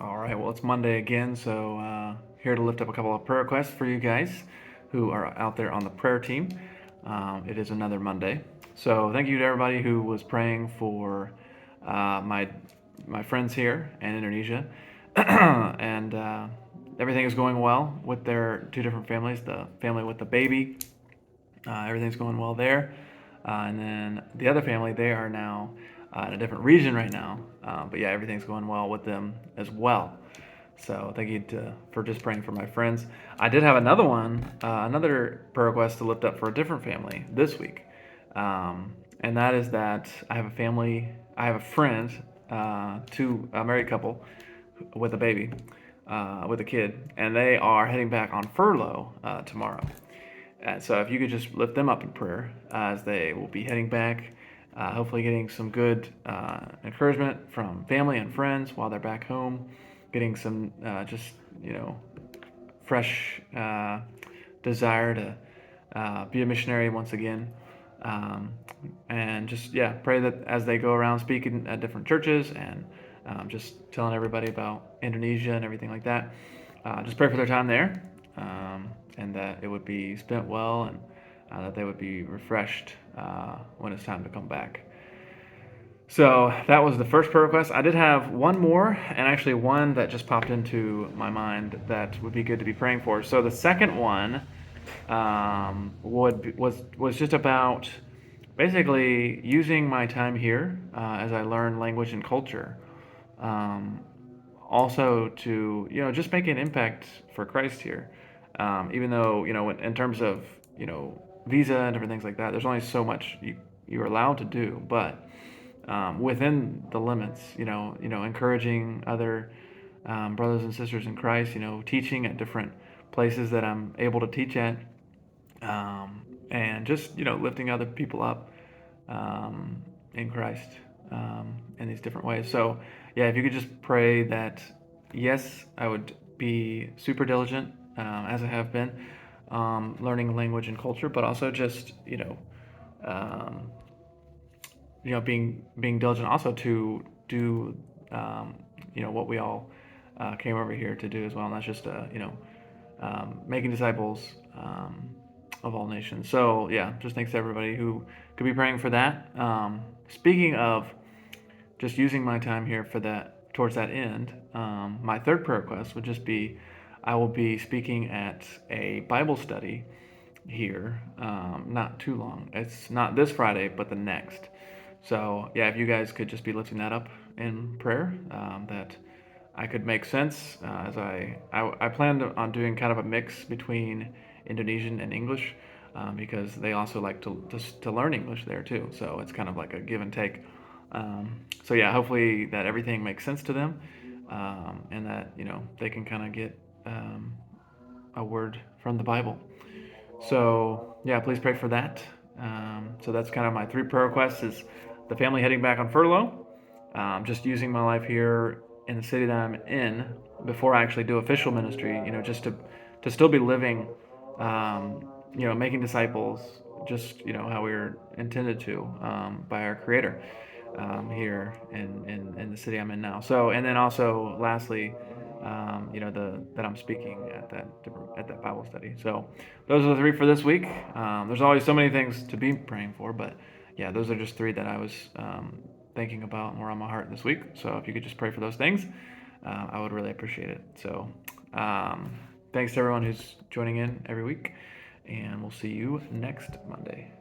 All right, well, it's Monday again, so here to lift up a couple of prayer requests for you guys who are out there on the prayer team. It is another Monday. So thank you to everybody who was praying for my friends here in Indonesia. And everything is going well with their two different families. The family with the baby, everything's going well there. And then the other family, they are now in a different region right now. But yeah, everything's going well with them as well. So thank you for just praying for my friends. I did have another prayer request to lift up for a different family this week. And that is that I have a friend, a married couple with a baby, with a kid, and they are heading back on furlough tomorrow. So if you could just lift them up in prayer as they will be heading back, hopefully getting some good encouragement from family and friends while they're back home, getting some just fresh desire to be a missionary once again. And just pray that as they go around speaking at different churches and just telling everybody about Indonesia and everything like that, just pray for their time there, and that it would be spent well, and that they would be refreshed when it's time to come back. So that was the first prayer request. I did have one more, and actually one that just popped into my mind that would be good to be praying for. So the second one was just about basically using my time here as I learn language and culture, um, also to just make an impact for Christ here. Even though in terms of visa and different things like that, there's only so much you're allowed to do, but within the limits, encouraging other brothers and sisters in Christ, teaching at different places that I'm able to teach at, and just lifting other people up in Christ in these different ways. So yeah, if you could just pray that, yes, I would be super diligent as I have been, learning language and culture, but also just um, being diligent also to do what we all came over here to do as well, and that's just making disciples of all nations. So yeah, just thanks to everybody who could be praying for that. Speaking of just using my time here for that towards that end, my third prayer request would just be I will be speaking at a Bible study here, not too long. It's not this Friday, but the next. So yeah, if you guys could just be lifting that up in prayer, that I could make sense as I planned on doing kind of a mix between Indonesian and English, because they also like to learn English there too. So it's kind of like a give and take. So yeah, hopefully that everything makes sense to them, and that they can kind of get a word from the Bible. So yeah, please pray for that. So that's kind of my three prayer requests: is the family heading back on furlough, just using my life here in the city that I'm in before I actually do official ministry. Just to still be living, making disciples, just how we were intended to by our Creator here in the city I'm in now. So, and then also lastly, that I'm speaking at that Bible study. So those are the three for this week. There's always so many things to be praying for, but yeah, those are just three that I was thinking about and were on my heart this week. So if you could just pray for those things, I would really appreciate it. So thanks to everyone who's joining in every week, and we'll see you next Monday.